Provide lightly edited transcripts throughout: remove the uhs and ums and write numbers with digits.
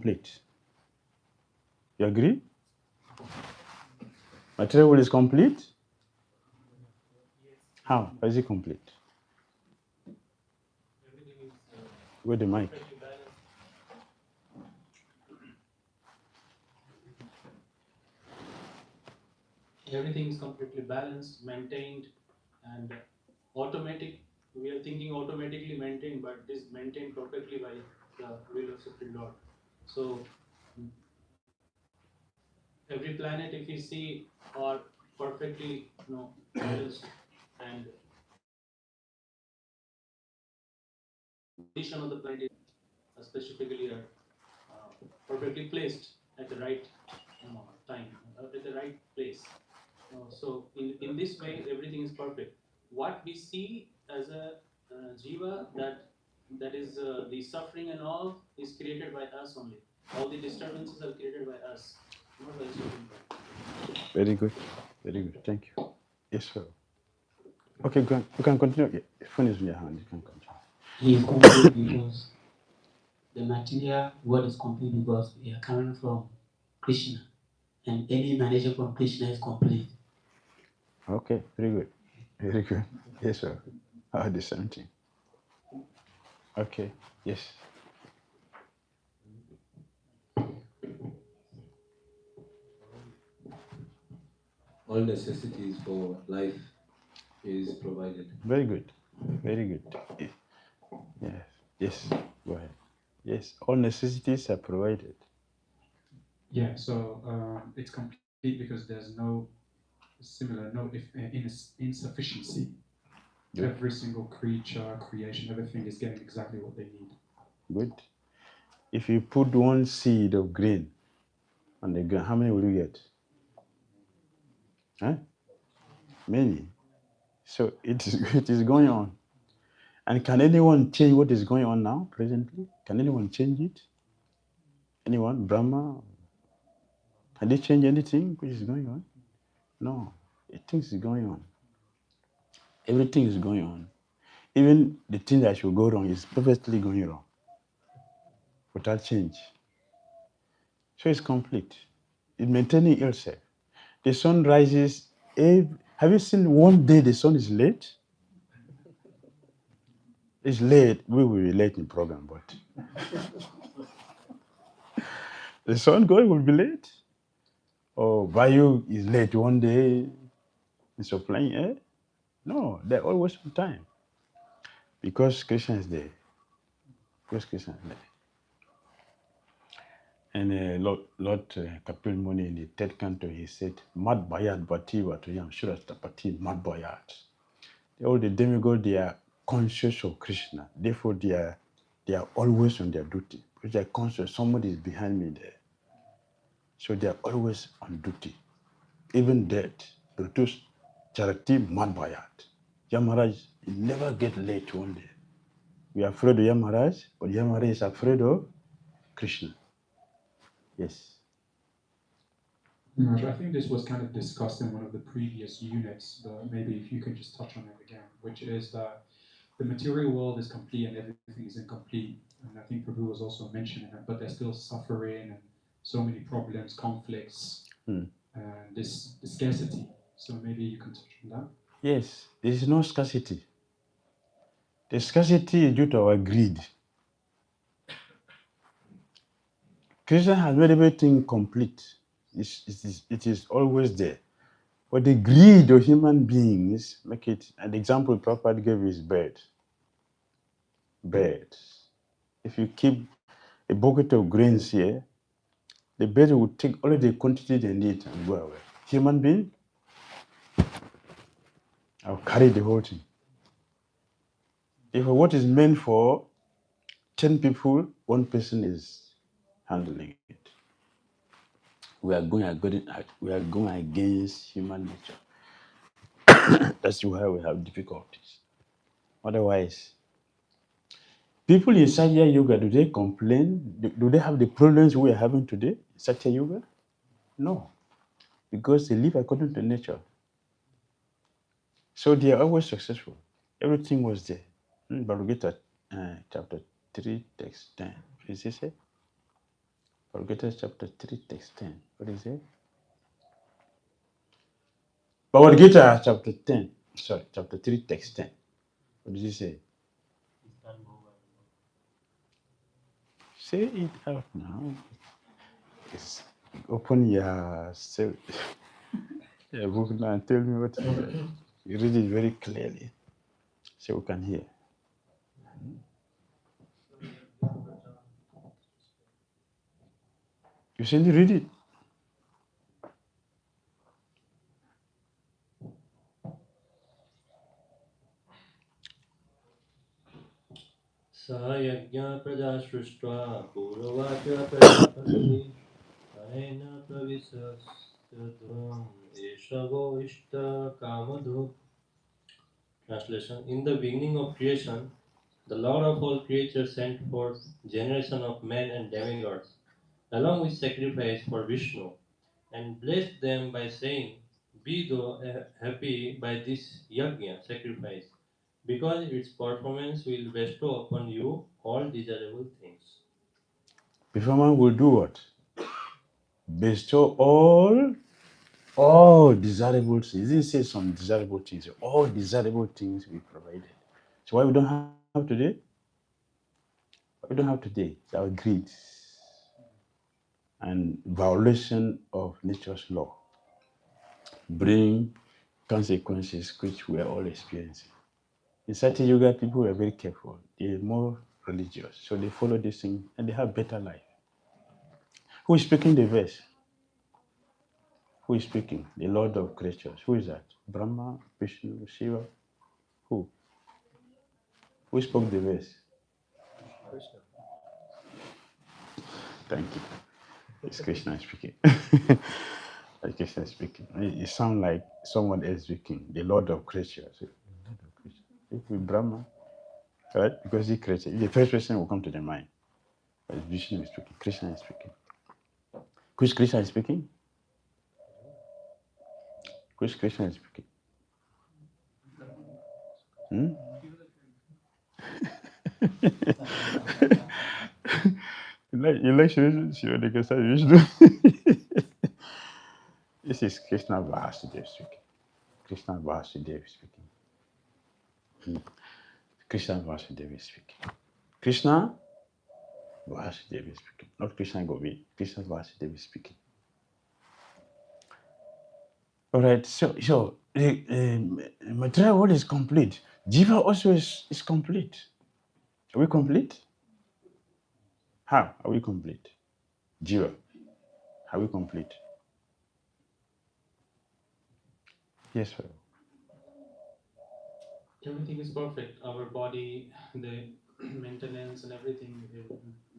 complete. You agree? Material world is complete? How? How is it complete? With the mic. Everything is completely balanced, maintained, and automatic. We are thinking automatically maintained, but it is maintained perfectly by the will of Supreme Lord. So every planet, if you see, are perfectly balanced, and position of the planet is specifically perfectly placed at the right time, at the right place. So in this way, everything is perfect. What we see as a jiva, that is the suffering and all is created by us only. All the disturbances are created by us, not by the Supreme Lord. Very good. Very good. Thank you. Yes, sir. Okay, go on. You can continue. Yeah, phone is in your hand. You can continue. He is complete because the material world is complete because we are coming from Krishna, and any emanation from Krishna is complete. Okay, very good. Very good. Yes, sir. I heard the same thing. Okay, yes. All necessities for life is provided. Very good. Very good. Yes. Yes. Go ahead. Yes. All necessities are provided. Yeah, so it's complete because there's no similar, no insufficiency. Good. Every single creature, creation, everything is getting exactly what they need. Good. If you put one seed of grain on the ground, how many will you get? Huh? Many. So it is going on. And can anyone change what is going on now, presently? Can anyone change it? Anyone? Brahma? Can they change anything which is going on? No. Things is going on. Everything is going on. Even the thing that should go wrong is perfectly going wrong without change. So it's complete. It's maintaining itself. The sun rises. Have you seen one day the sun is late? It's late. We will be late in program, but the sun going will be late. Or Bayou is late one day in supplying air. No, they're always on time. Because Krishna is there. Because Krishna is there. And Lord Kapil Muni in the third canto, he said, Mad Bayat Bhati Vatuyam Shurastapati Mad Bayat. All the demigods, they are conscious of Krishna. Therefore, they are always on their duty. Because they are conscious, somebody is behind me there. So they are always on duty. Even dead. Brutus Charati Mad Bayat. Yamaraj never get late one day. We are afraid of Yamaraj, but Yamaraj is afraid of Krishna. Yes. I think this was kind of discussed in one of the previous units, but maybe if you could just touch on it again, which is that the material world is complete and everything is incomplete. And I think Prabhu was also mentioning that, but there's still suffering and so many problems, conflicts, and this scarcity. So maybe you can touch on that. Yes, there is no scarcity. The scarcity is due to our greed. Krishna has made everything complete. It is always there. But the greed of human beings make it. An example Prabhupada gave is bird. Bird. If you keep a bucket of grains here, the bird will take all the quantity they need and go away. Human being, I'll carry the whole thing. If what is meant for 10 people, one person is handling it. We are going against human nature. That's why we have difficulties. Otherwise, people in Satya Yoga, do they complain? Do they have the problems we are having today in Satya Yoga? No, because they live according to nature. So they are always successful. Everything was there. Bhagavad Gita, chapter 3, text 10. Please say. Bhagavad Gita chapter 3, text 10. What is it? Bhagavad Gita chapter 10. Sorry, chapter 3, text 10. What does he say? Say it out now. Yes. Open your book now and tell me what it is. You read it very clearly so we can hear. You said you read it. स यज्ञ प्रजा सृष्ट्वा पूर्ववाच प्रजापतिः अनेन प्रविशस्त्वम् एष वो इष्टकामधुक्. Translation: In the beginning of creation, the Lord of all creatures sent forth generation of men and demigods, along with sacrifice for Vishnu, and blessed them by saying, "Be thou happy by this yajna sacrifice, because its performance will bestow upon you all desirable things." Performance will do what? Bestow all desirable things. It didn't say some desirable things. All desirable things we provided. So why we don't have today? What we don't have today is our greed and violation of nature's law bring consequences which we are all experiencing. In certain yoga, people are very careful. They're more religious. So they follow this thing and they have better life. Who is speaking the verse? Who is speaking? The Lord of creatures. Who is that? Brahma, Vishnu, Shiva? Who? Who spoke the verse? Krishna. Thank you. It's Krishna speaking. It's Krishna speaking. It sounds like someone else speaking. The Lord of creatures. Lord of creatures. If we Brahma, right? Because he created. The first person will come to the mind. But Vishnu is speaking. Krishna is speaking. Which Krishna is speaking? Which Krishna is speaking? Hmm? You like Shiva Vishnu? This is Krishna Vasudev speaking. Krishna Vasudev speaking. Krishna Vasudev is speaking. Krishna Vasudev is speaking. Not Krishna Govind. Krishna Vasudev is speaking. All right. So the material world is complete. Jiva also is complete. Are we complete? How are we complete? Jiva. Are we complete? Yes, sir. Everything is perfect. Our body, the maintenance and everything,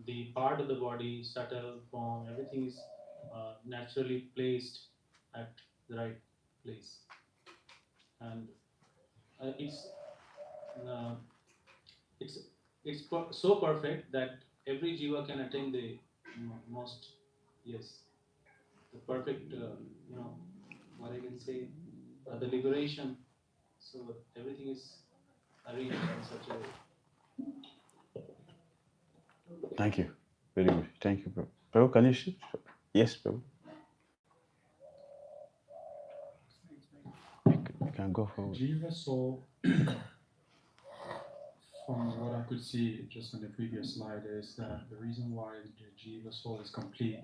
the part of the body, subtle form, everything is naturally placed at the right place, and it's uh, it's so perfect that every jiva can attain the most, yes, the perfect, what I can say, the liberation. So everything is arranged in such a way. Thank you. Very good. Thank you, bro. Bro, can you shoot? Yes, bro. You can go forward. Jiva soul, from what I could see just on the previous slide, is that the reason why the Jiva soul is complete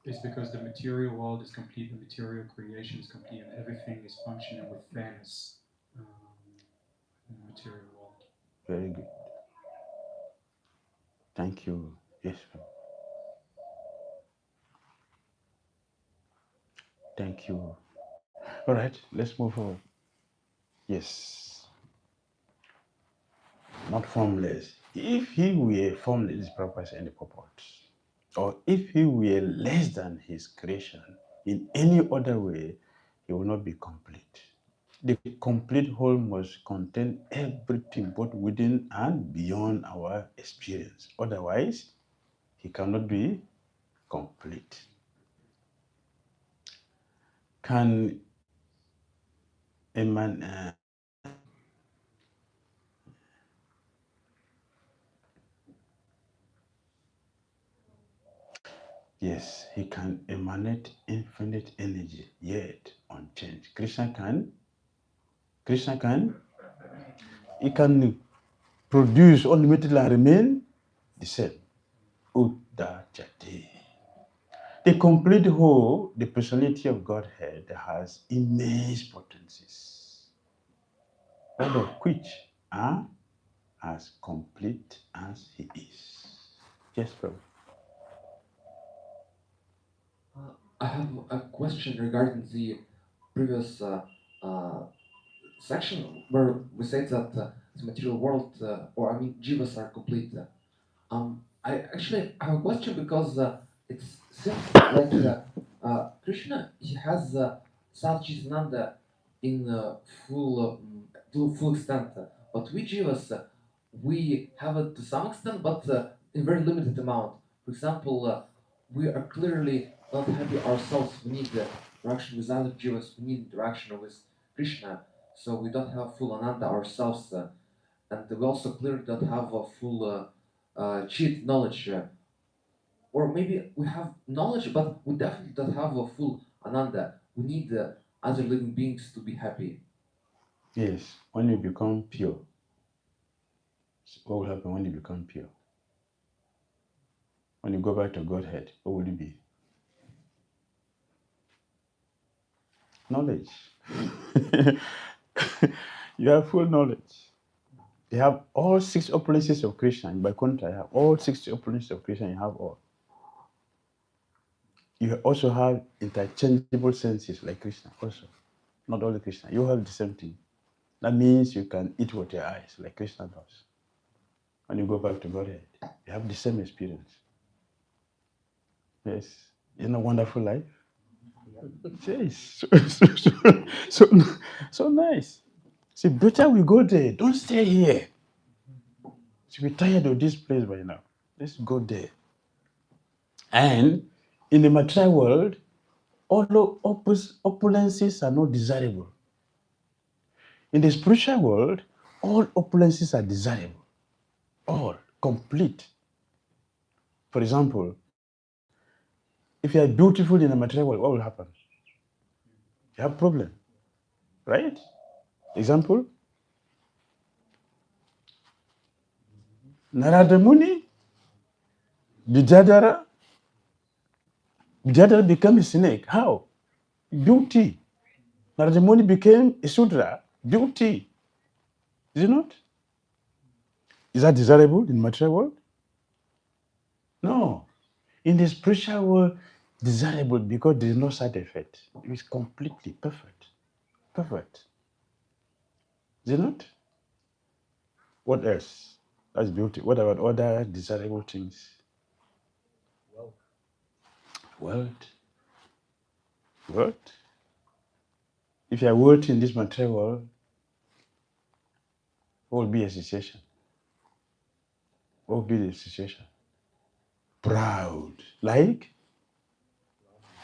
is because the material world is complete, the material creation is complete, and everything is functioning with fairness in the material world. Very good. Thank you. Yes, bro. Thank you. All right, let's move forward. Yes. Not formless. If he were formless, this purpose and the purport, or if he were less than his creation in any other way, he will not be complete. The complete whole must contain everything, both within and beyond our experience. Otherwise, he cannot be complete. Can a man Yes, he can emanate infinite energy, yet unchanged. Krishna can, he can produce unlimitedly and remain the same. Uddhachati. The complete whole, the personality of Godhead has immense potencies, all of which are as complete as he is. Yes, Prabhu. I have a question regarding the previous section where we said that the material world, or I mean, jivas are complete. I actually have a question because it seems like Krishna, he has Satchitananda in full extent, but we jivas, we have it to some extent, but in very limited amount. For example, we are clearly not happy ourselves. We need interaction with other jivas. We need interaction with Krishna. So we don't have full ananda ourselves, and we also clearly don't have a full cheat knowledge, or maybe we have knowledge, but we definitely don't have a full ananda. We need other living beings to be happy. Yes, when you become pure, what will happen when you become pure? When you go back to Godhead, what will it be? Knowledge. You have full knowledge. You have all 6 opulences of Krishna. By contrast, you have all 6 opulences of Krishna, you have all. You also have interchangeable senses like Krishna also. Not only Krishna. You have the same thing. That means you can eat with your eyes like Krishna does. When you go back to Godhead, you have the same experience. Yes. Isn't it a wonderful life? Yes. So nice. See, better we go there. Don't stay here. So we're tired of this place by now. Let's go there. And in the material world, all opulences are not desirable. In the spiritual world, all opulences are desirable. All complete. For example, if you are beautiful in the material world, what will happen? You have problem, right? Example, Narada Muni, Vidyadhara became a snake. How? Beauty. Narada Muni became a Sudra. Beauty. Is it not? Is that desirable in the material world? No. In the spiritual world, desirable because there is no side effect. It is completely perfect. Perfect. Is it not? What else? That's beauty. What about other desirable things? Wealth. Wealth. If you are wealthy in this material world, what will be a situation? What will be the situation? Proud. Like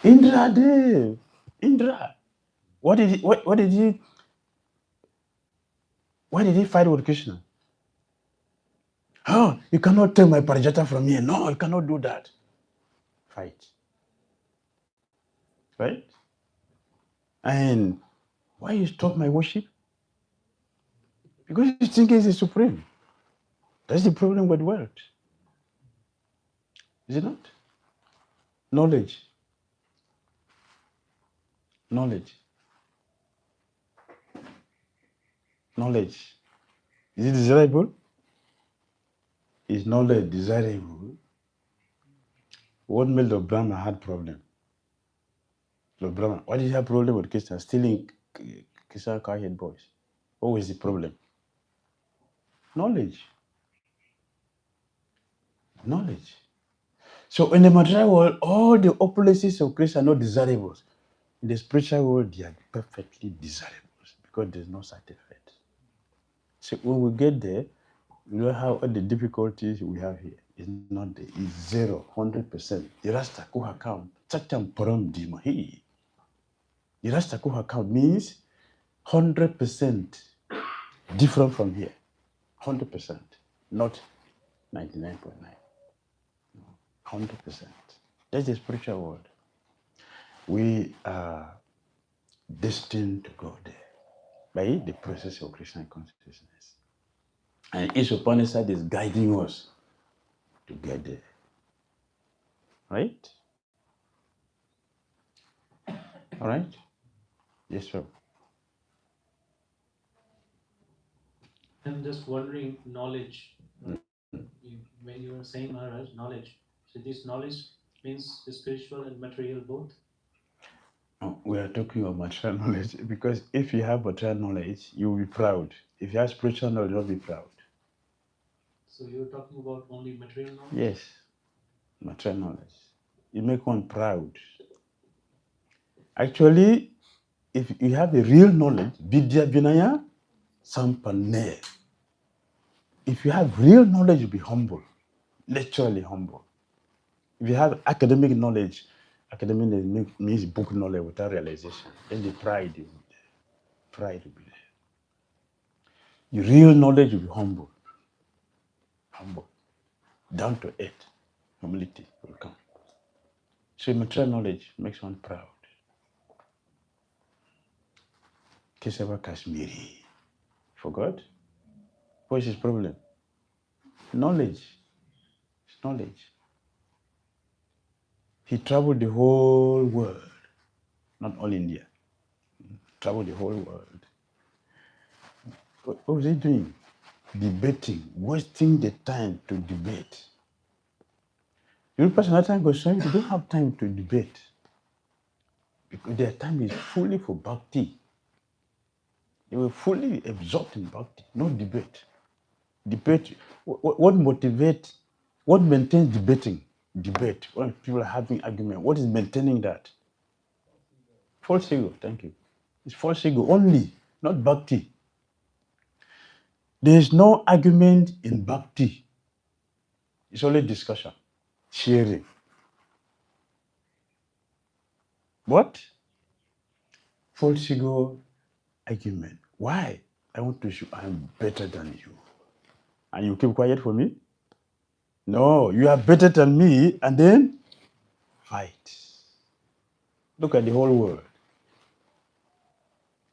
Indra Dev. Indra. What did he, what did he, why did he fight with Krishna? Oh, you cannot take my parijata from here. No, you cannot do that. Fight. Right? And why you stop my worship? Because you think he's the supreme. That's the problem with wealth. Is it not? Knowledge. Knowledge. Knowledge. Is it desirable? Is knowledge desirable? What made the Brahma had problem? The Brahma. Why did he have problem with Krishna? Stealing Krishna cowhead boys. What was the problem? Knowledge. Knowledge. So in the material world, all the opulences of Krishna are not desirable. In the spiritual world, they are perfectly desirable because there's no side effect. So when we get there, you know how all the difficulties we have here is not there. It's 0, 100%. Irasta kuha count. Chatam param dimahi. Irasta kuha count means 100% different from here. 100%, not 99.9. 100%. That's the spiritual world. We are destined to go there by the process of Krishna consciousness. And Isopanisad is guiding us to get there. Right? All right? Yes, sir. I'm just wondering, knowledge. When you were saying Maharaj, knowledge. So this knowledge means spiritual and material both. We are talking of material knowledge because if you have material knowledge, you will be proud. If you have spiritual knowledge, you'll be proud. So you're talking about only material knowledge? Yes, material knowledge. You make one proud. Actually, if you have a real knowledge, Vidya Vinaya Sampanne. If you have real knowledge, you'll be humble, naturally humble. If you have academic knowledge means book knowledge without realization. Then the pride will be there. Pride will be there. Your real knowledge will be humble. Humble. Down to earth. Humility will come. So material knowledge makes one proud. Kesava Kashmiri. Forgot? What's his problem? Knowledge. It's knowledge. He traveled the whole world, not all India. Traveled the whole world. What was he doing? Debating, wasting the time to debate. You know, Sanatana Goswami, they don't have time to debate because their time is fully for bhakti. They were fully absorbed in bhakti, no debate. Debate, what motivates, what maintains debating? Debate, when people are having argument, what is maintaining that? False ego, thank you. It's false ego only, not bhakti. There is no argument in bhakti. It's only discussion, sharing. What? False ego argument. Why? I want to show I'm better than you. And you keep quiet for me? No, you are better than me, and then fight. Look at the whole world.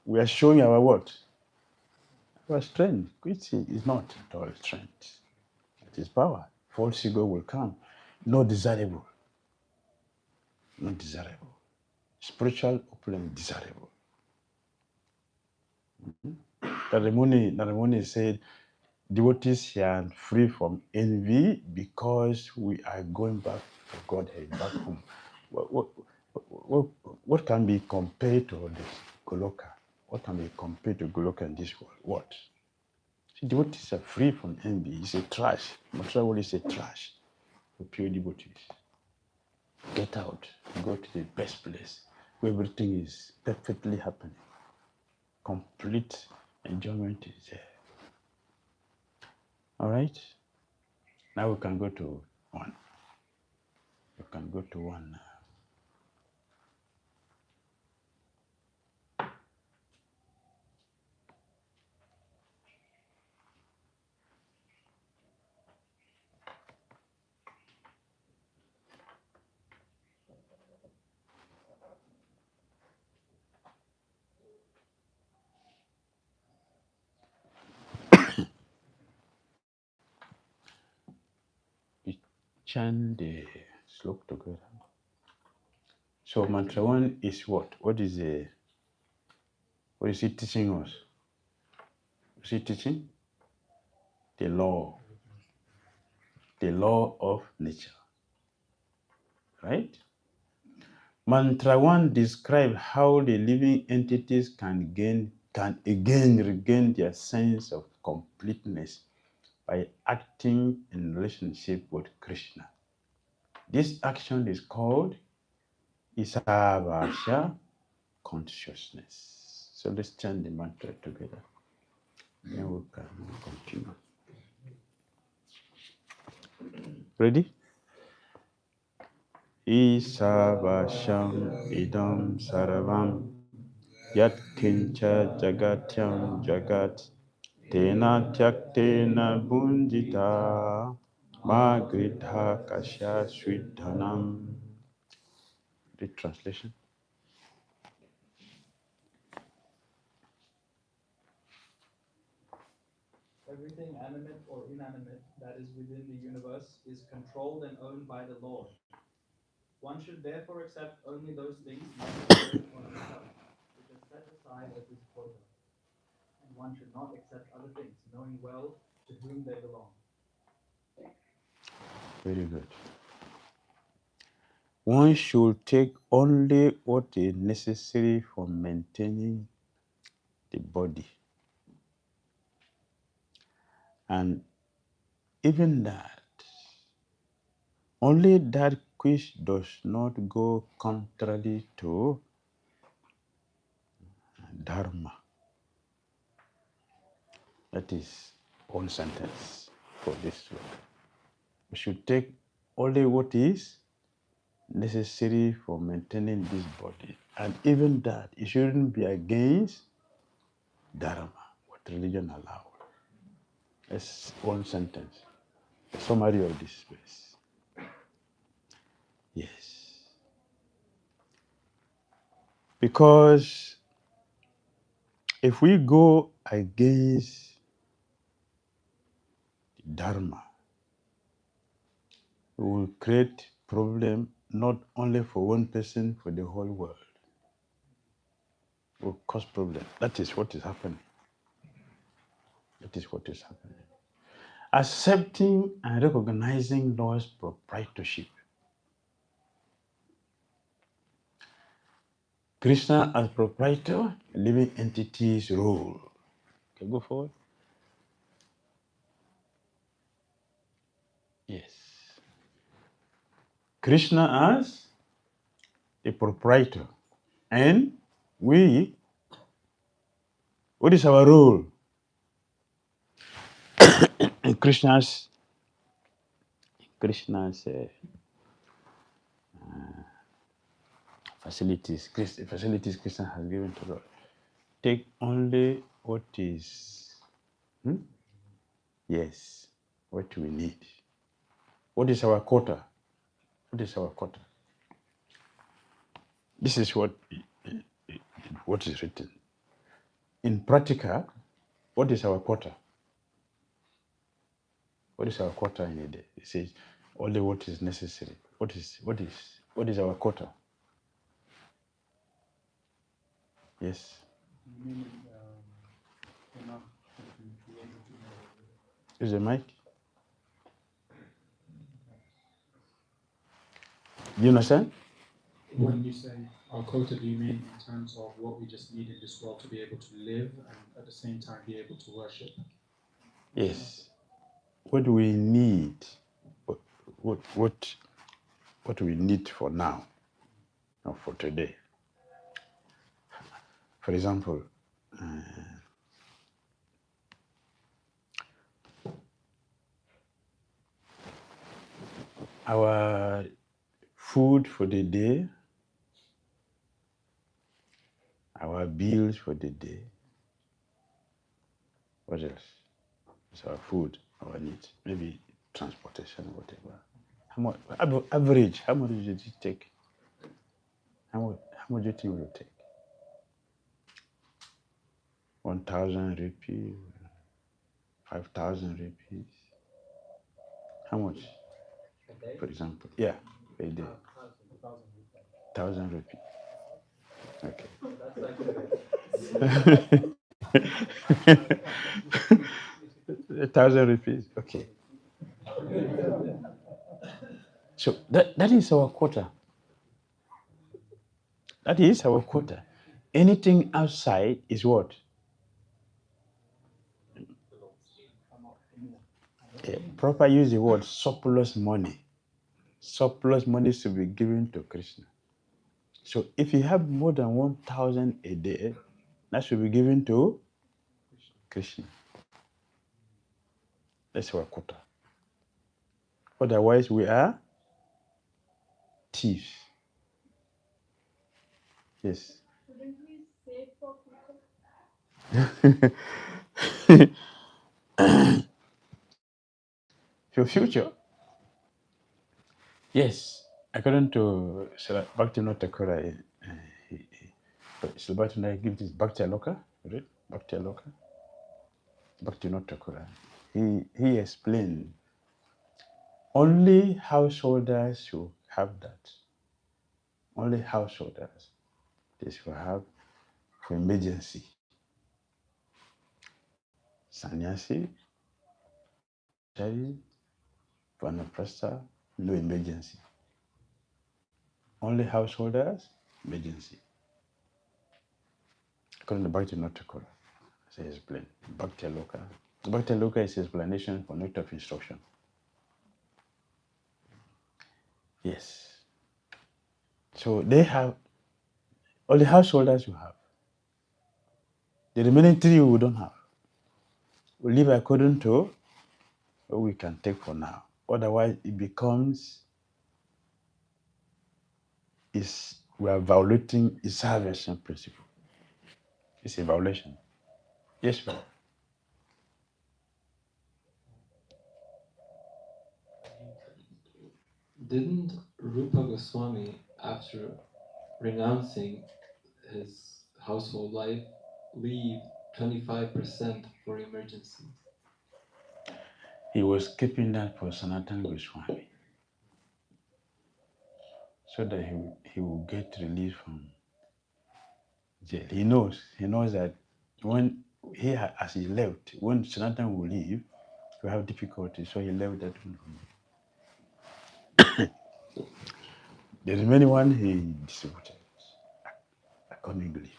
We are showing our what? Our strength, which is not at all strength. It is power. False ego will come. Not desirable. Not desirable. Spiritual opulence desirable. Naramuni said, devotees are free from envy because we are going back to Godhead, back home. What can be compared to this Goloka? What can be compared to Goloka in this world? What? See, devotees are free from envy. It's a trash. Material world is a trash for pure devotees. Get out. Go to the best place where everything is perfectly happening. Complete enjoyment is there. All right? Now we can go to one. We can go to one now. We chant the slok together. So mantra one is what? What is it teaching us? Is it teaching? The law of nature. Right? Mantra one describes how the living entities can again regain their sense of completeness by acting in relationship with Krishna. This action is called Isavasya consciousness. So let's chant the mantra together. Then we can continue. Ready? Isavasyam idam saravam yat kincha jagatyam jagat tena tyaktena bunjita ma gridha kasya svidhanam. the translation. Everything animate or inanimate that is within the universe is controlled and owned by the Lord. One should therefore accept only those things necessary for himself, which are set aside as his quota. And one should not accept other things, knowing well to whom they belong. Very good. One should take only what is necessary for maintaining the body. And even that, only that which does not go contrary to Dharma. That is one sentence for this word. We should take only what is necessary for maintaining this body. And even that, it shouldn't be against Dharma, what religion allows. That's one sentence. A summary of this verse. Yes. Because if we go against Dharma, we will create problem not only for one person, for the whole world. Will cause problem. That is what is happening. That is what is happening. Accepting and recognizing Lord's proprietorship. Krishna as proprietor, living entities rule. Can go forward? Yes. Krishna as the proprietor. And we, what is our role? And Krishna's facilities Krishna has given to us. Take only what is, yes, what we need. What is our quota? What is our quota? This is what is written. In practical, what is our quota? What is our quota in a day? It says only what is necessary. What is our quota? Yes. You mean enough to be able to Is the mic? Do you understand? When you say our quota, do you mean in terms of what we just need in this world to be able to live and at the same time be able to worship? Yes. What we need, what we need for now, or for today. For example, our food for the day, our bills for the day. What else? It's our food, our needs, maybe transportation, whatever. How much average? How much did you take? How much do you think we will take? 1,000 rupees, 5,000 rupees. How much? For example, yeah, a day. 1,000 rupees. Okay. 1,000 rupees. Okay. So that is our quota. That is our quota. Anything outside is what? Proper use the word surplus money. Surplus money should be given to Krishna. So if you have more than 1,000 a day, that should be given to Krishna. That's our quota. Otherwise, we are thieves. Yes. Shouldn't we save for future? For future, yes, according to Bhakti Notakura, Silbatu gives this Bhakti Aloka, right? Bhakti Aloka, Bhakti Notakura. He explained only householders who have that. Only householders. This will have for emergency. Sannyasi, Chari, Vanaprastha, no emergency. Only householders, emergency. According to Bhakti Notakura, so he explained. Bhakti Aloka. Bhakti Aloka is explanation for note of instruction. Yes. So they have, all the householders you have. The remaining three we don't have. We live according to what we can take for now. Otherwise, it becomes, we are violating the salvation principle. It's a violation. Yes, ma'am. Didn't Rupa Goswami, after renouncing his household life, leave 25% for emergency? He was keeping that for Sanatana Goswami, so that he will get released from jail. He knows that when as he left, when Sanatana will leave, he will have difficulty, so he left that one. The remaining one he distributed accordingly.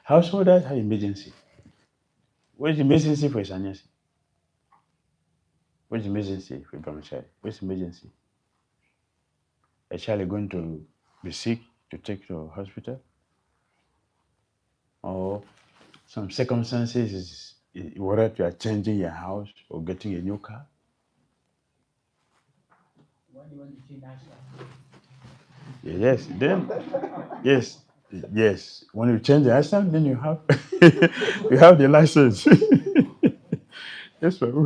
Householders have emergency. What is emergency for a sannyasi? What is emergency for a brahmachari? What is emergency? A child is going to be sick to take to a hospital? Or some circumstances whether you are changing your house or getting a new car? When you want to change lifestyle. Yes, then yes. When you change the license, then you have you have the license. Yes, sir. How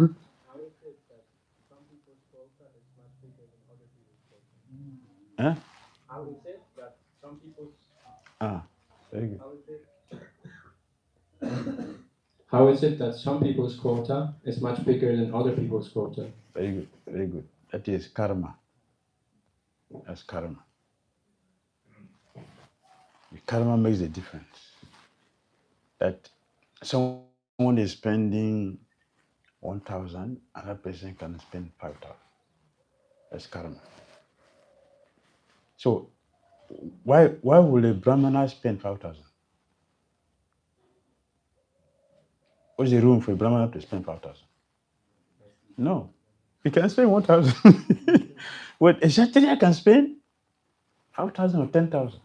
is it that some people's quota is much bigger than other people's quota? Huh? How is it that some people's Very good. how is it How is it that some people's quota is much bigger than other people's quota? Very good. Very good. That is karma. That's karma. The karma makes a difference. That someone is spending 1,000, another person can spend 5,000. That's karma. So why will a brahmana spend 5,000? What's the room for a brahmana to spend 5,000? No. He can spend 1,000. What a kshatriya can spend 5,000 or 10,000.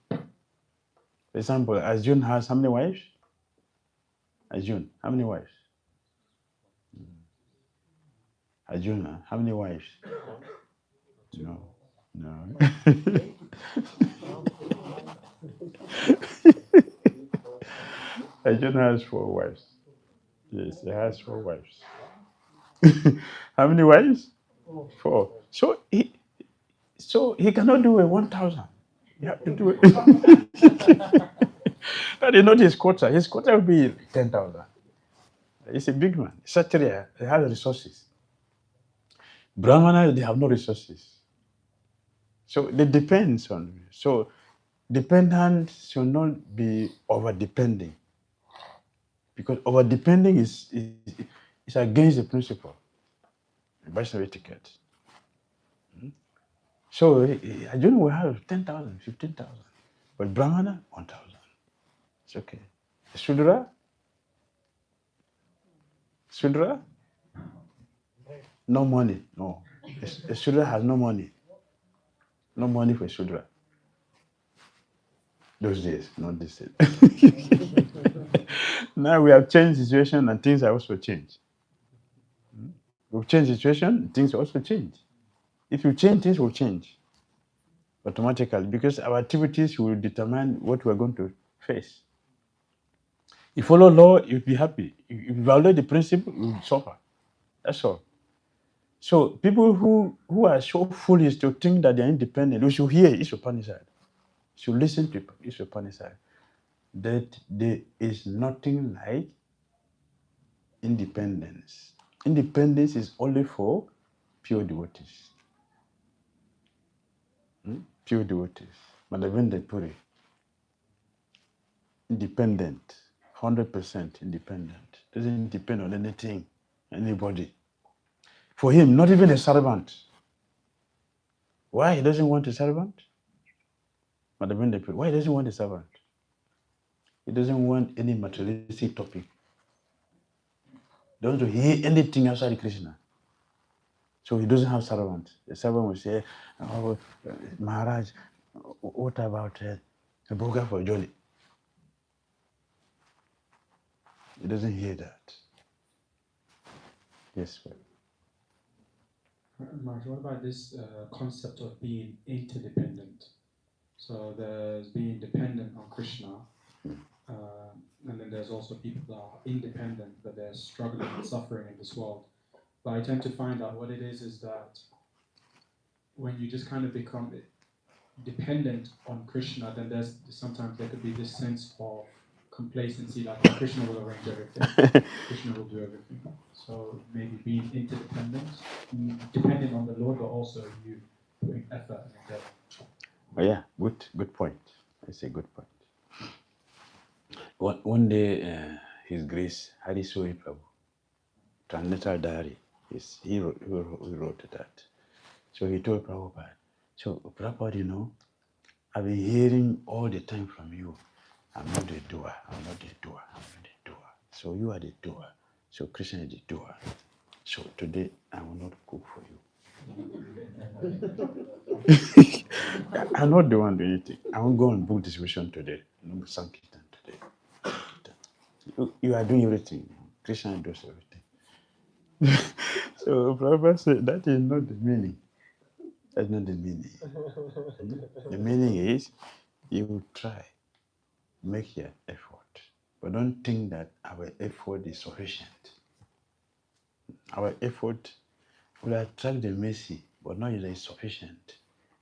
For example, Arjun has how many wives? Arjun, how many wives? Arjuna, how many wives? No. Arjuna has 4 wives. Yes, he has 4 wives. How many wives? 4. So he cannot do a 1,000. You have to do it. That is not his quota. His quota will be 10,000. He's a big man. Kshatriya, he has resources. Brahmana, they have no resources. So it depends on. So dependence should not be over-depending. Because over-depending is against the principle. Vaishnava etiquette. So Arjuna will have 10,000, 15,000. But Brahmana, 1,000. It's okay. Shudra? No money. No. A Shudra has no money. No money for Shudra. Those days, not this days. Now we have changed the situation and things have also changed. We've changed the situation, things also change. If you change, things will change automatically because our activities will determine what we're going to face. If you follow law, you'll be happy. If you violate the principle, you'll suffer. That's all. So people who are so foolish to think that they are independent, we should hear Isopanisad. Should listen to Isopanisad. That there is nothing like independence. Independence is only for pure devotees. Pure devotees. Madhavendra Puri. Independent. 100% independent. Doesn't depend on anything, anybody. For him, not even a servant. Why he doesn't want a servant? Madhavendra Puri. Why he doesn't want a servant? He doesn't want any materialistic topic. He doesn't want to hear anything outside Krishna. So he doesn't have servant. The servant will say, oh, Maharaj, what about a burger for Jolly? He doesn't hear that. Yes, sir. Maharaj, what about this concept of being interdependent? So there's being dependent on Krishna, and then there's also people that are independent, but they're struggling and suffering in this world. But I tend to find that what it is that when you just kind of become dependent on Krishna, then there's sometimes there could be this sense of complacency, like Krishna will arrange everything, Krishna will do everything. So maybe being interdependent, depending on the Lord, but also you putting effort and endeavor. Oh, yeah, good point. That's a good point. One day, His Grace Hari Soi Prabhu, Translator Diary, he wrote that. So he told Prabhupada, so Prabhupada, you know, I've been hearing all the time from you, I'm not the doer, I'm not the doer, I'm not the doer. So you are the doer. So Krishna is the doer. So today I will not cook for you. I'm not the one doing anything. I won't go and book this mission today. No Sankirtan today. You are doing everything. Krishna does everything. So Prabhupada said that is not the meaning. That's not the meaning. The meaning is you try, make your effort, but don't think that our effort is sufficient. Our effort will attract the mercy, but not that it's sufficient.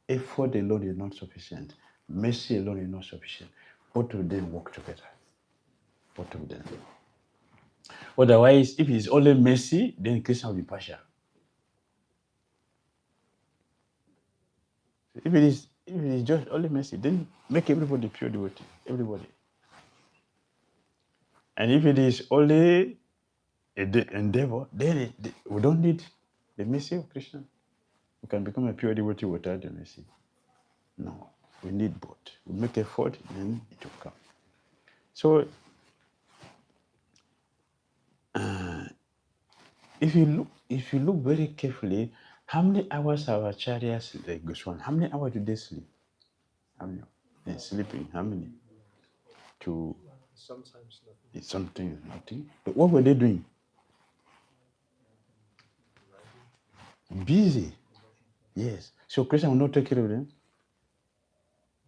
Effort alone is not sufficient. Mercy alone is not sufficient. Both of them work together. Both of them. Otherwise, if it's only mercy, then Krishna will be partial. If it is just only mercy, then make everybody pure devotee. Everybody. And if it is only endeavor, then we don't need the mercy of Krishna. We can become a pure devotee without the mercy. No, we need both. We make effort, then it will come. So, if you look very carefully, how many hours our acharyas like Goswami? How many hours do they sleep? How many? They're sleeping. How many? Sometimes nothing. It's something, nothing. But what were they doing? Busy. Yes. So Krishna will not take care of them.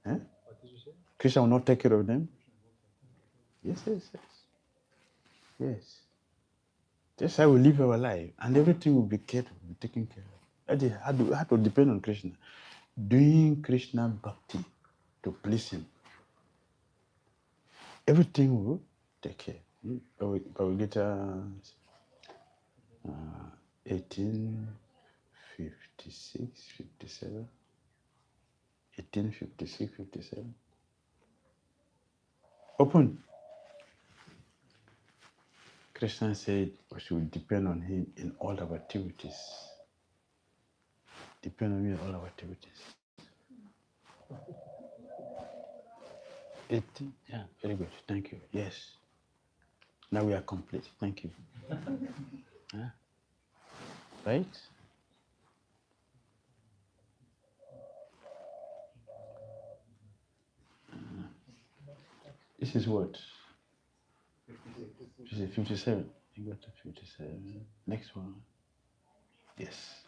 Eh? What did you say? Krishna will not take care of them. Yes. Yes. That's how we live our life, and everything will be taken care of. That is how to depend on Krishna. Doing Krishna Bhakti to please him. Everything will take care. Bhagavad Gita 1856, 57. 1856, 57. Open. Krishna said we should depend on him in all our activities. Depend on me in all our activities. 18, yeah, very good. Thank you. Yes. Now we are complete. Thank you. Huh? Right? This is what? 57. You got to 57. Next one. Yes.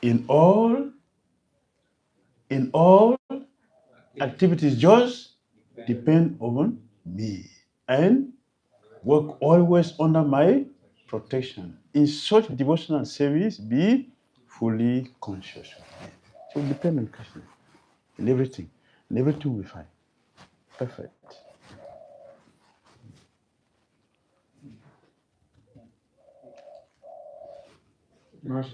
In all activities, just depend on me and work always under my protection. In such devotional service, be fully conscious of Him. So depend on Krishna in everything. And everything will be fine. Perfect. Maharaj,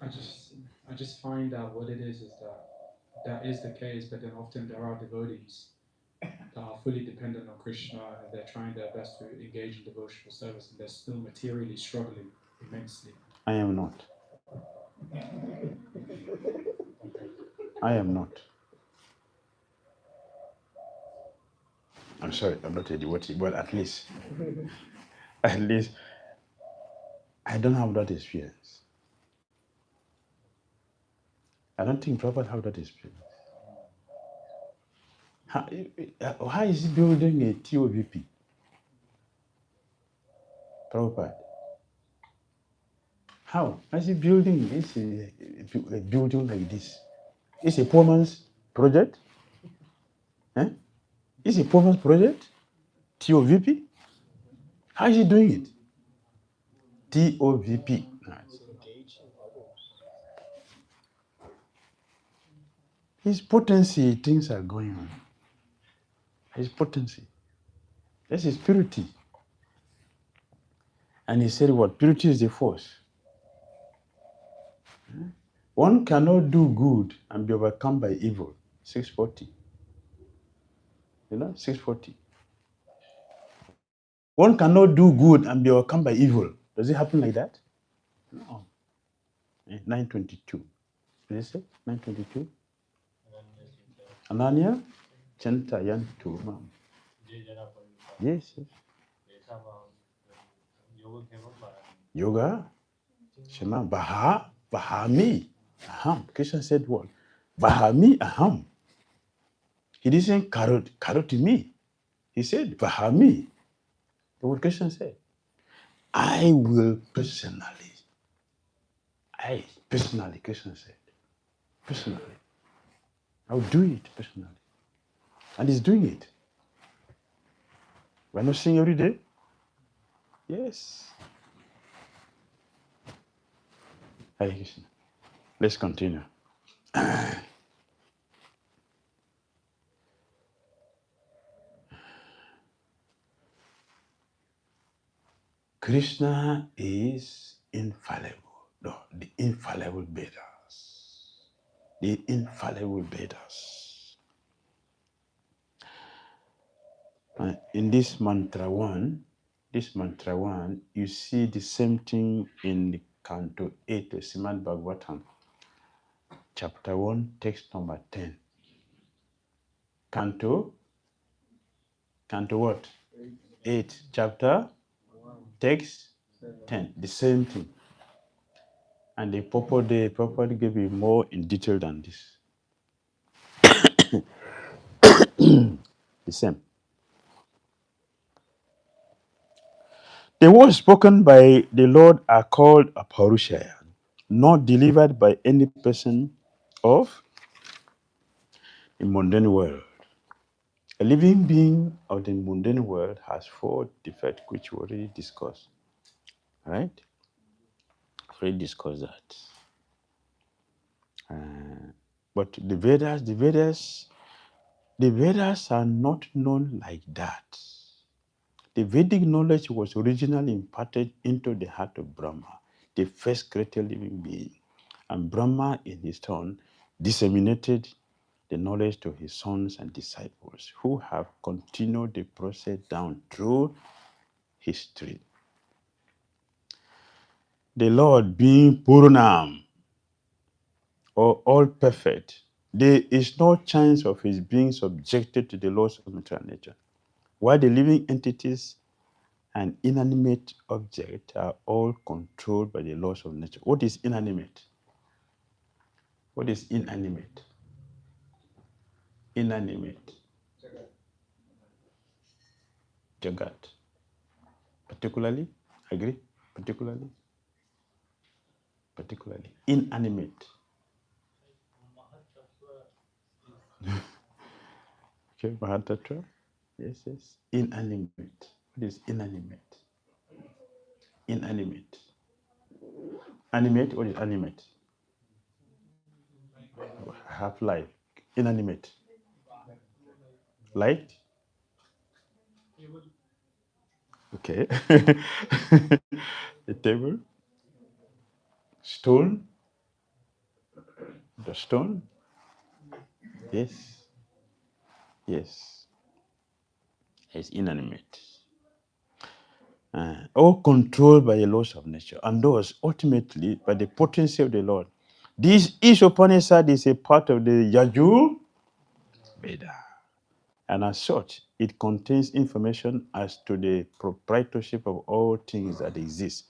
I just find that what it is that is the case, but then often there are devotees that are fully dependent on Krishna and they're trying their best to engage in devotional service and they're still materially struggling immensely. I am not. I am not. I'm sorry, I'm not a devotee, but at least I don't have that experience. I don't think Prabhupada have that experience. How is he building a TOVP? Prabhupada. How? How is he building a building like this? It's a poor man's project? It's a poor man's project? TOVP? How is he doing it? TOVP. His potency, things are going on. His potency. That's his purity. And he said what? Purity is the force. One cannot do good and be overcome by evil. 640. 640. One cannot do good and be overcome by evil. Does it happen like that? No. 922. What is it? 922? Ananya Chantayantu. Yes. Yoga. Shema. Bahami. Aham. Krishna said what? Bahami aham. He didn't say karoti me. He said Bahami. The word Krishna said. I will personally. Krishna said. Personally. I'll do it personally. And he's doing it. We're not singing every day? Yes. Hare Krishna. Let's continue. Krishna is infallible. No, the infallible Vedas. The infallible Vedas. In this mantra one, you see the same thing in the Canto 8 of Srimad Bhagavatam, chapter 1, text number 10. Canto what? 8, chapter, text 10, the same thing. And the purport gave you more in detail than this. The same. The words spoken by the Lord are called Aparushaya, not delivered by any person of the mundane world. A living being of the mundane world has 4 defects which we already discussed. Right? Already discussed that. But the Vedas are not known like that. The Vedic knowledge was originally imparted into the heart of Brahma, the first created living being. And Brahma, in his turn, disseminated the knowledge to his sons and disciples, who have continued the process down through history. The Lord being Purnam, or all perfect, there is no chance of his being subjected to the laws of material nature. While the living entities and inanimate objects are all controlled by the laws of nature. What is inanimate? What is inanimate? Inanimate. Jagat. Particularly? Agree? Particularly? Inanimate. Okay, Mahatattva. Yes. Inanimate. What is inanimate? Inanimate. Animate, what is animate? Half life. Inanimate. Light? Okay. The table? Stone? The stone? Yes. Yes. It's inanimate. All controlled by the laws of nature, and those ultimately by the potency of the Lord. This Isopanisad is a part of the Yajur Veda, and as such, it contains information as to the proprietorship of all things that exist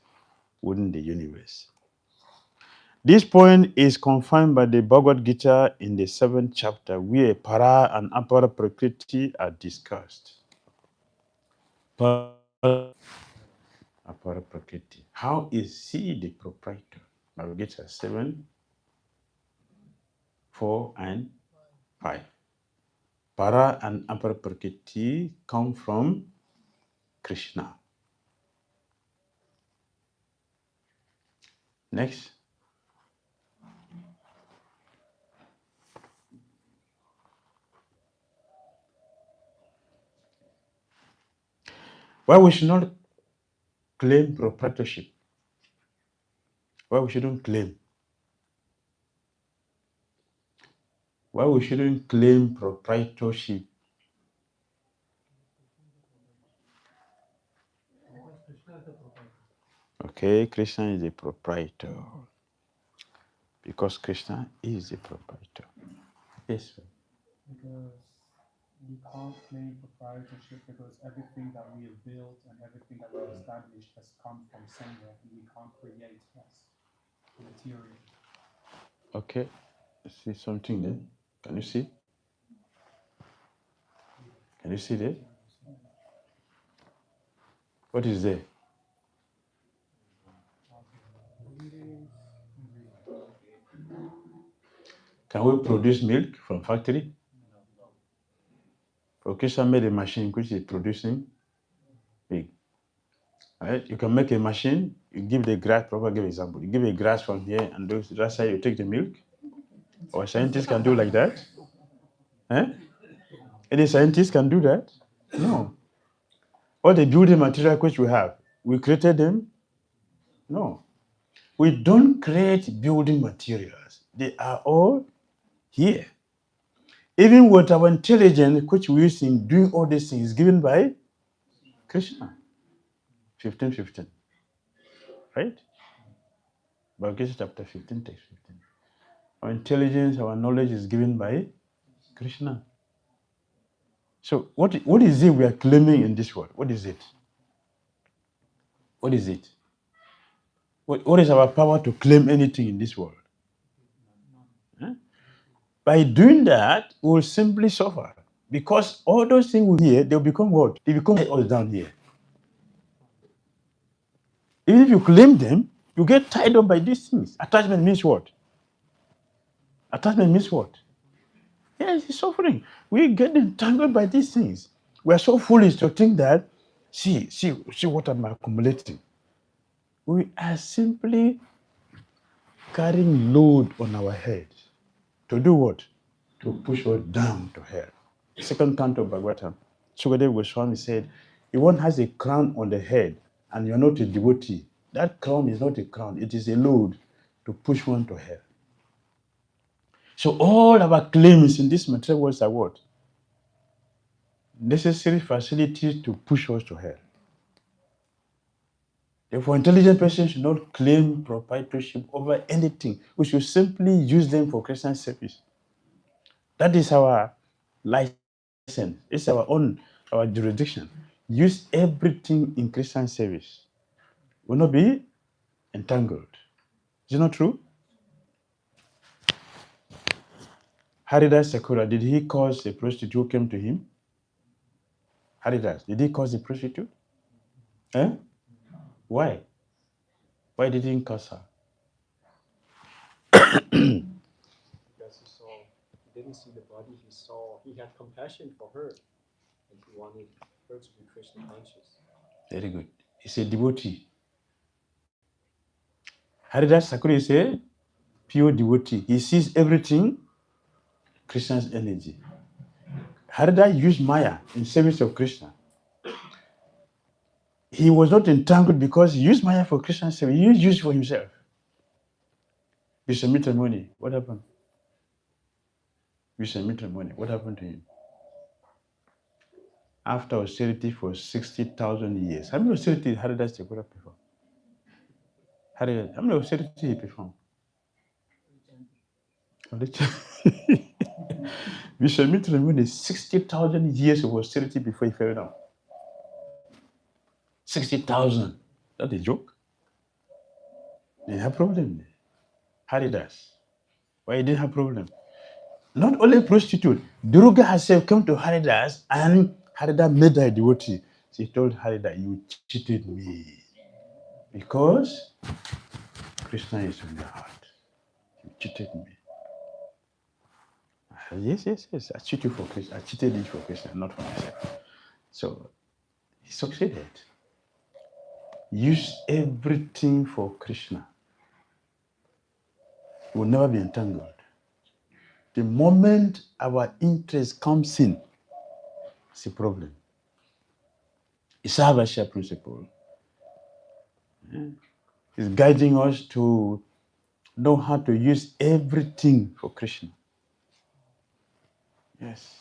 within the universe. This point is confirmed by the Bhagavad Gita in the 7th chapter, where para and apara prakriti are discussed. Para, apara prakriti. How is he the proprietor? Bhagavad Gita 7, 4, and 5. Para and apara prakriti come from Krishna. Next. Why we should not claim proprietorship? Why we shouldn't claim? Why we shouldn't claim proprietorship? Okay, Krishna is a proprietor. Because Krishna is a proprietor. Yes, sir. Because we can't claim proprietorship because everything that we have built and everything that we've established has come from somewhere, and we can't create as material. Okay, see something there? Can you see? Can you see there? What is there? Can we produce milk from factory? Krishna made a machine which is producing milk. Right? You can make a machine, you give the grass, proper give example. You give a grass from here and that's how you take the milk. Or scientists can do like that. Eh? Any scientist can do that? No. All the building material which we have, we created them? No. We don't create building materials. They are all here. Even with our intelligence, which we use in doing all these things, given by Krishna. 15:15. Right? Bhagavad Gita chapter 15, text 15. Our intelligence, our knowledge is given by Krishna. So what is it we are claiming in this world? What is it? What is it? What is our power to claim anything in this world? Eh? By doing that, we will simply suffer. Because all those things we hear, they'll become what? They become us down here. Even if you claim them, you get tied up by these things. Attachment means what? Attachment means what? Yes, it's suffering. We get entangled by these things. We are so foolish to think that, see what I'm accumulating. We are simply carrying load on our head. To do what? To push us down to hell. Second canto of Bhagavatam, Sukadeva Goswami said, if one has a crown on the head and you're not a devotee, that crown is not a crown, it is a load to push one to hell. So all our claims in this material world are what? Necessary facilities to push us to hell. Therefore, intelligent person should not claim proprietorship over anything. We should simply use them for Christian service. That is our license. It's our jurisdiction. Use everything in Christian service. Will not be entangled. Is it not true? Haridas Sakura, did he cause a prostitute who came to him? Haridas, did he cause a prostitute? Eh? Why? Why did he cause her? Because he didn't see the body, he had compassion for her, and he wanted her to be Krishna conscious. Very good. He's a devotee. Haridas Thakur is a pure devotee. He sees everything Krishna's energy. Haridas used Maya in service of Krishna. He was not entangled because he used Maya for Krishna's service. He used it for himself. Vishwamitra Muni, what happened? Vishwamitra Muni, what happened to him? After austerity for 60,000 years. How many austerity Haridas Thakur performed? How many austerity he performed? Vishwamitra Muni, 60,000 years of austerity before he fell down. 60,000. That's a joke. They have problem. Haridas. Why he didn't have problem? Not only prostitute. Durga herself came to Haridas and Haridas made her a devotee. She told Haridas, you cheated me. Because Krishna is in your heart. You cheated me. Yes. I cheated you for Krishna. I cheated you for Krishna, not for myself. So he succeeded. Use everything for Krishna. You will never be entangled. The moment our interest comes in, it's a problem. It's a Havasya principle. It's guiding us to know how to use everything for Krishna. Yes.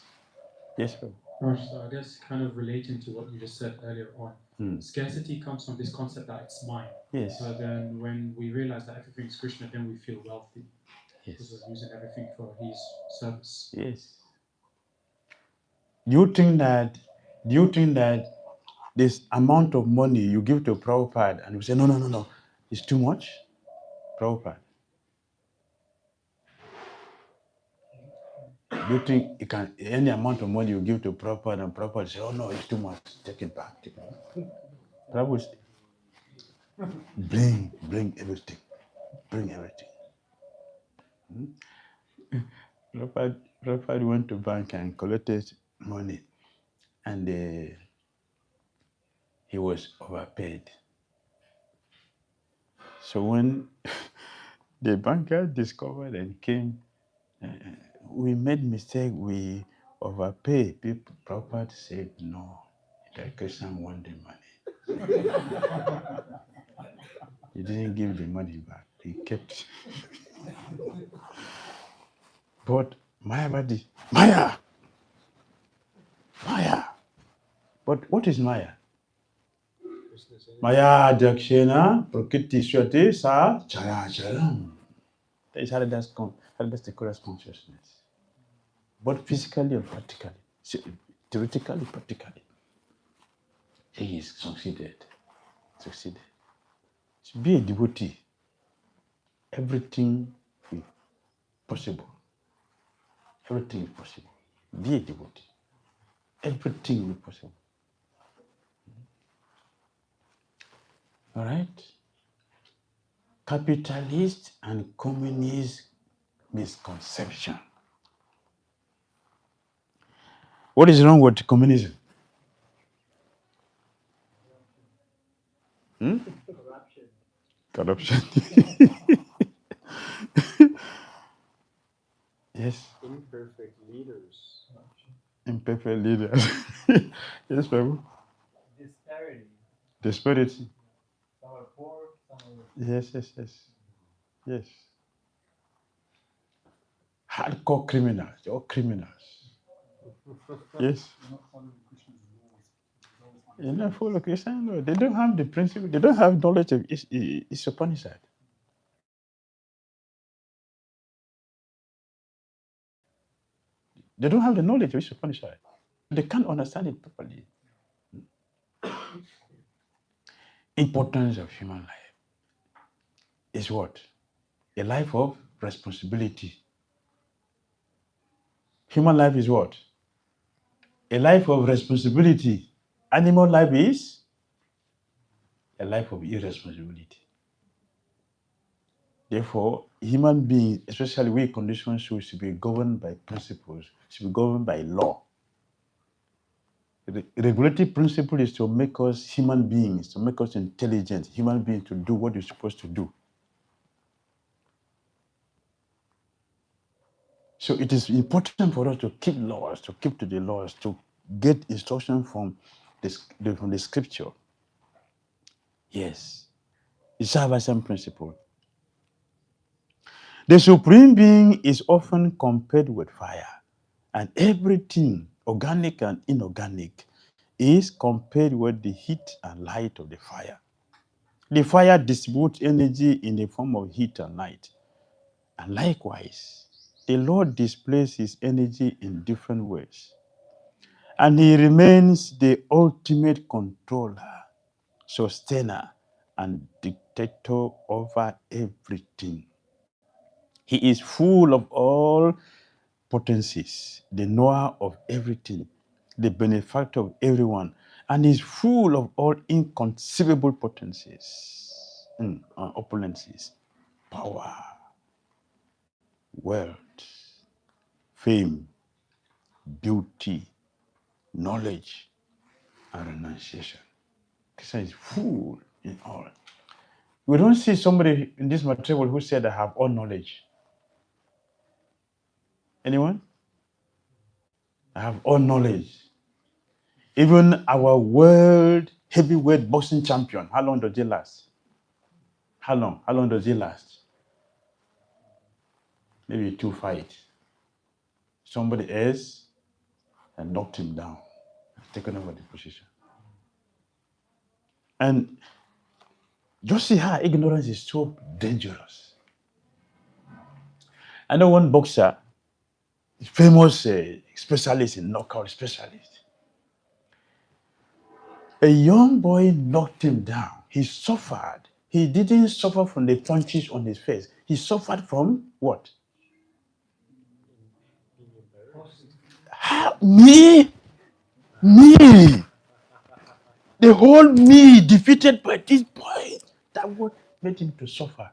Yes, Prabhu. Raj, so I guess kind of relating to what you just said earlier on, scarcity comes from this concept that it's mine. Yes. So then when we realize that everything is Krishna, then we feel wealthy. Because Yes. we're using everything for his service. Yes. Do you think that this amount of money you give to Prabhupada and you say, no, it's too much? Prabhupada. Do you think it can any amount of money you give to Prabhupada and Prabhupada say, oh no, it's too much, take it back. Prabhupada say, bring everything. Bring everything. Prabhupada went to bank and collected money and he was overpaid. So when the banker discovered and came, we made mistake, we overpay. People, Prabhupada said, no, that Krishna want the money. He didn't give the money back. He kept. But Mayavadi, Maya. But what is Maya? Maya Dakshina Prakriti Swati Sa Characharam. That is Haridas Thakura's consciousness. Both physically and practically. Theoretically, practically. He is succeeded. To be a devotee, everything is possible. Everything is possible. Be a devotee. Everything is possible. All right? Capitalist and communist misconception. What is wrong with communism? Corruption. Yes. Imperfect leaders. Imperfect leaders. Yes, Prabhu. Disparity. Some are poor, some are... Yes. Hardcore criminals. They're all criminals. Yes. You're not follow Krishna. No, they don't have the principle. They don't have knowledge of Isopanisad. They don't have the knowledge of Isopanisad. They can't understand it properly. Importance of human life is what? A life of responsibility. Human life is what? A life of responsibility. Animal life is a life of irresponsibility. Therefore, human beings, especially we conditioned souls, should be governed by principles, should be governed by law. Regulatory principle is to make us human beings, to make us intelligent human beings to do what you're supposed to do. So it is important for us to keep laws, to keep to the laws, to get instruction from the scripture. Yes. It's salvation principle. The supreme being is often compared with fire, and everything, organic and inorganic, is compared with the heat and light of the fire. The fire distributes energy in the form of heat and light. And likewise, the Lord displays his energy in different ways. And he remains the ultimate controller, sustainer, and dictator over everything. He is full of all potencies, the knower of everything, the benefactor of everyone, and is full of all inconceivable potencies, opulences, power, wealth, fame, beauty, knowledge, and renunciation. Krishna is full in all. We don't see somebody in this material who said, I have all knowledge. Anyone? I have all knowledge. Even our world heavyweight boxing champion, how long does he last? How long? How long does he last? Maybe 2 fights. Somebody else and knocked him down, taken over the position. And just see how ignorance is so dangerous. I know one boxer, famous specialist in knockout specialist. A young boy knocked him down. He suffered. He didn't suffer from the punches on his face. He suffered from what? Me? The whole me defeated by this boy. That what made him to suffer.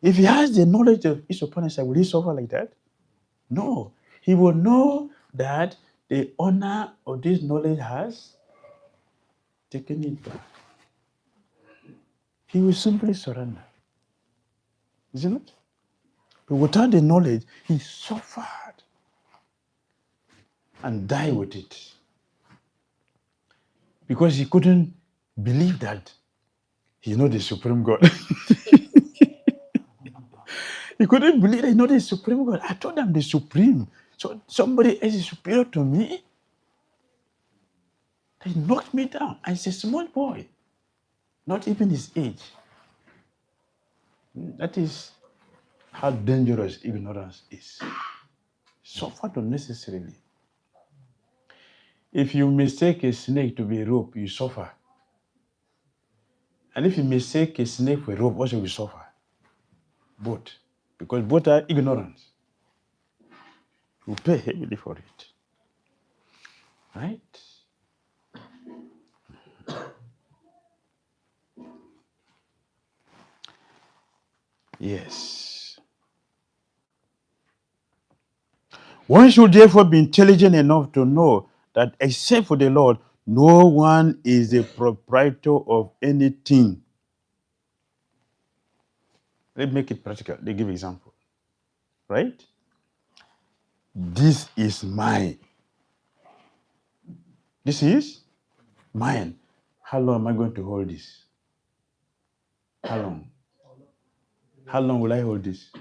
If he has the knowledge of Isopanisad, will he suffer like that? No. He will know that the honor of this knowledge has taken it back. He will simply surrender. Isn't it? But without the knowledge, he suffered and died with it. Because he couldn't believe that he knows the Supreme God. He couldn't believe that he knows the Supreme God. I told him the Supreme. So somebody else is superior to me. They knocked me down. And he's a small boy. Not even his age. That is how dangerous ignorance is. Suffered unnecessarily. If you mistake a snake to be a rope, you suffer. And if you mistake a snake for a rope, also you suffer. Both. Because both are ignorance. You pay heavily for it. Right? Yes. One should therefore be intelligent enough to know that except for the Lord, no one is the proprietor of anything. Let's make it practical. They give example. Right? This is mine. This is mine. How long am I going to hold this? How long? How long will I hold this?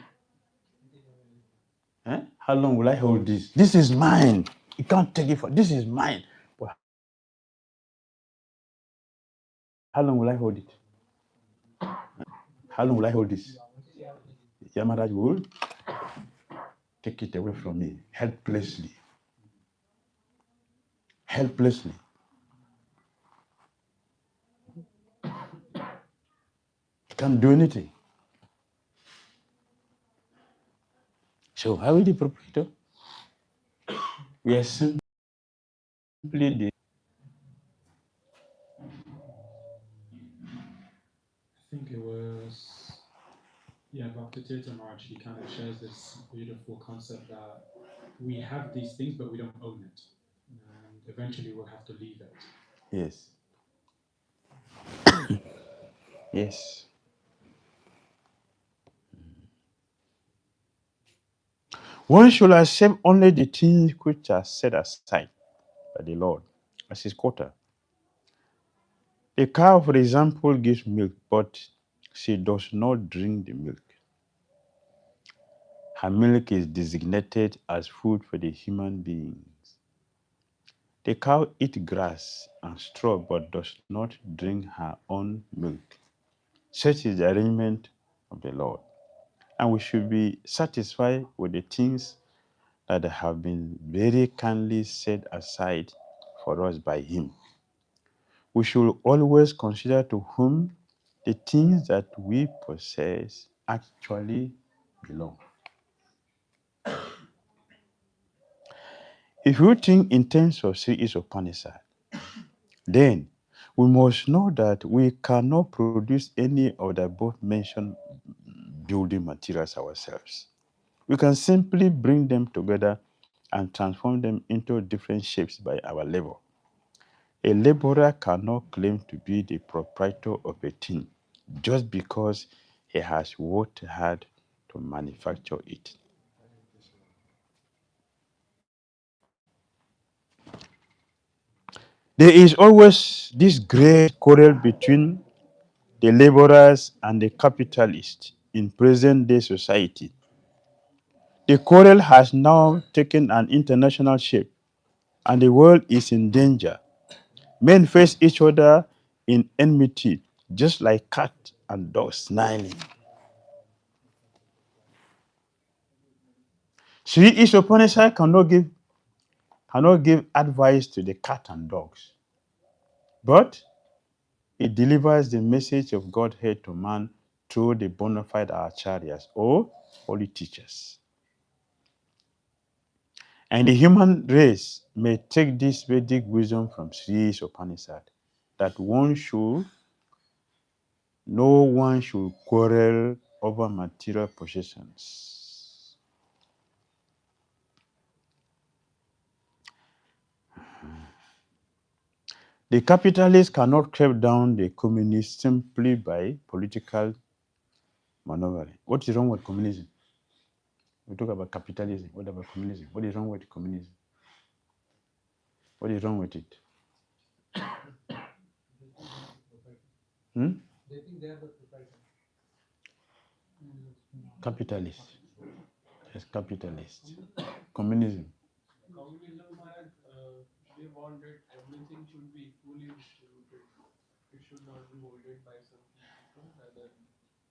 How long will I hold this? This is mine. You can't take it for this is mine. But how long will I hold it? How long will I hold this? Yamaraj will take it away from me helplessly. Helplessly. He can't do anything. So how is the proprietor? We are simply the I think it was, Bhakti March, he kind of shares this beautiful concept that we have these things, but we don't own it. And eventually we'll have to leave it. Yes. Yes. One should accept only the things which are set aside by the Lord as his quota. A cow, for example, gives milk, but she does not drink the milk. Her milk is designated as food for the human beings. The cow eats grass and straw but does not drink her own milk. Such is the arrangement of the Lord. And we should be satisfied with the things that have been very kindly set aside for us by Him. We should always consider to whom the things that we possess actually belong. If you think in terms of Sri Isopanisad, then we must know that we cannot produce any of the above mentioned building materials ourselves. We can simply bring them together and transform them into different shapes by our labor. A laborer cannot claim to be the proprietor of a thing just because he has worked hard to manufacture it. There is always this great quarrel between the laborers and the capitalists in present day society. The quarrel has now taken an international shape and the world is in danger. Men face each other in enmity, just like cat and dog snarling. Sri Isopanisad cannot give advice to the cat and dogs, but it delivers the message of Godhead to man through the bona fide acharyas or holy teachers. And the human race may take this Vedic wisdom from Sri Isopanisad that no one should quarrel over material possessions. The capitalists cannot crack down the communists simply by political maneuvering. What is wrong with communism? We talk about capitalism. What about communism? What is wrong with communism? What is wrong with it? They think they are the proprietor. Capitalist. Yes, capitalist. Communism. Communism had, they wanted everything should be equally distributed. It should not be holded by some few people, rather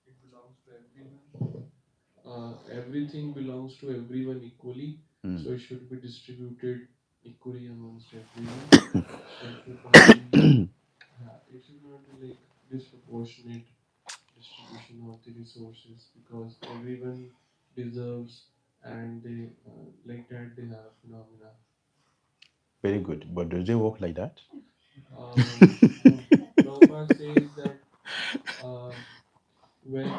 it belongs to everyone. Everything belongs to everyone equally, so it should be distributed equally amongst everyone. It should not be, it should not be like disproportionate distribution of the resources because everyone deserves and they like that they have phenomena. Very good. But does it work like that? No. Prabhupada says that when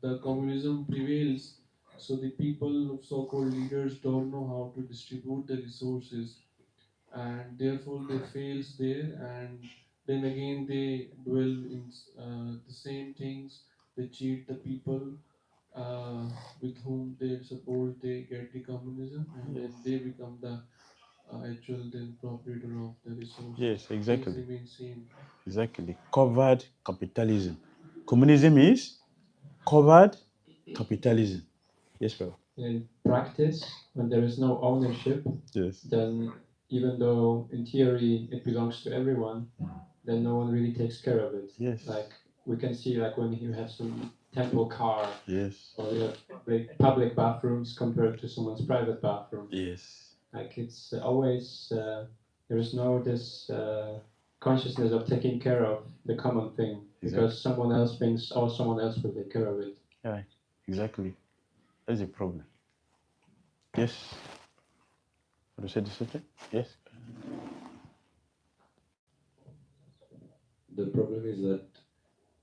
the communism prevails, so the people, so-called leaders, don't know how to distribute the resources, and therefore they fails there, and then again they dwell in the same things. They cheat the people with whom they suppose they get the communism, and then they become the actual then proprietor of the resources. Yes, exactly. Things remain same. Exactly. Covered capitalism. Communism is covered capitalism. Yes, bro. In practice, when there is no ownership, Yes. then even though in theory it belongs to everyone, then no one really takes care of it. Yes. Like we can see, like when you have some temple car, Yes. or you have big public bathrooms compared to someone's private bathroom. Yes. Like it's always there is no this consciousness of taking care of the common thing because someone else thinks, oh, someone else will take care of it. Right. Exactly. That's the problem. Yes. Want to say the subject? Yes. The problem is that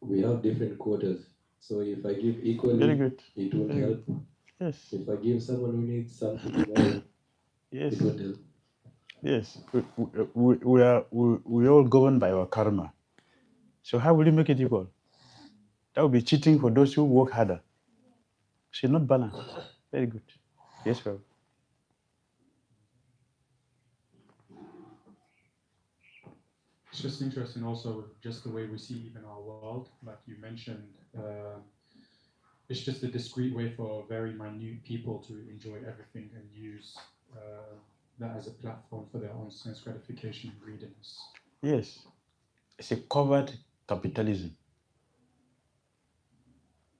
we have different quotas. So if I give equally, Very good. it won't Very help. good. Yes. If I give someone who needs something more, Yes. it won't help. Yes, we all governed by our karma. So how will you make it equal? That would be cheating for those who work harder. So not balanced. Very good. Yes, sir. It's just interesting also just the way we see even our world, like you mentioned, it's just a discrete way for very minute people to enjoy everything and use that as a platform for their own sense gratification and greediness. Yes. It's a covert capitalism.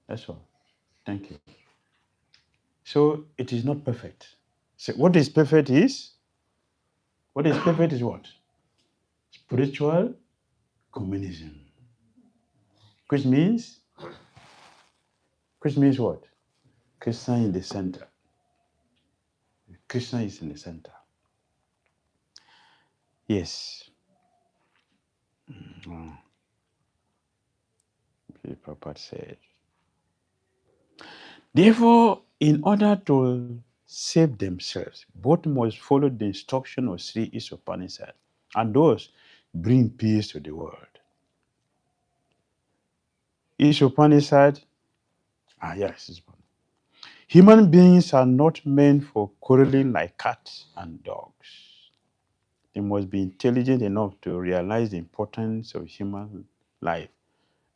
That's all. Thank you. So it is not perfect. So what is perfect is? What is perfect is what? Spiritual communism. Which means what? Krishna in the center. Krishna is in the center. Yes. Purport said. Therefore, in order to save themselves, both must follow the instruction of Sri Isopanisad and thus bring peace to the world. Isopanisad, yes, human beings are not meant for quarreling like cats and dogs. They must be intelligent enough to realize the importance of human life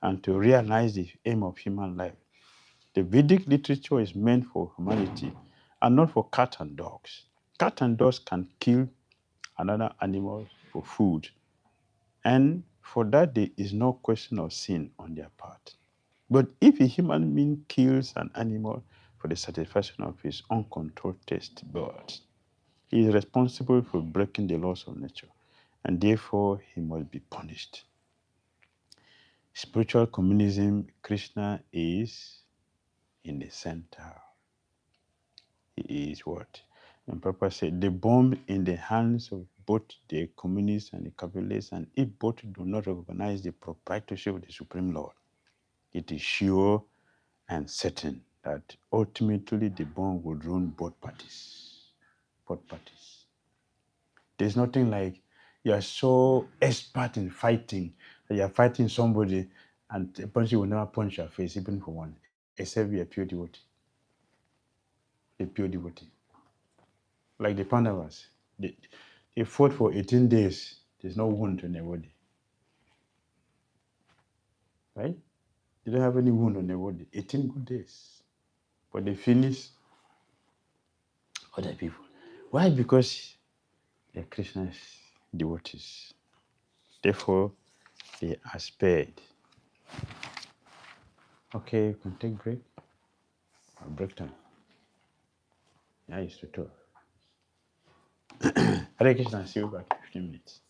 and to realize the aim of human life. The Vedic literature is meant for humanity and not for cats and dogs. Cats and dogs can kill another animal for food, and for that there is no question of sin on their part. But if a human being kills an animal for the satisfaction of his uncontrolled taste buds, he is responsible for breaking the laws of nature, and therefore he must be punished. Spiritual communism, Krishna is in the center. He is what? And Papa said, the bomb in the hands of both the communists and the capitalists, and if both do not recognize the proprietorship of the Supreme Lord, it is sure and certain that ultimately the bomb will ruin both parties. Both parties. There's nothing like you are so expert in fighting that you are fighting somebody and a punch will never punch your face, even for one, except you are pure devotee. A pure devotee. Like the Pandavas. They fought for 18 days. There's no wound on their body. Right? They don't have any wound on their body. 18 good days. But they finished other people. Why? Because they're Krishna's devotees. Therefore, they are spared. Okay, you can take break. Or break time. Yeah, it's to talk. Hare Krishna, see you back in 15 minutes.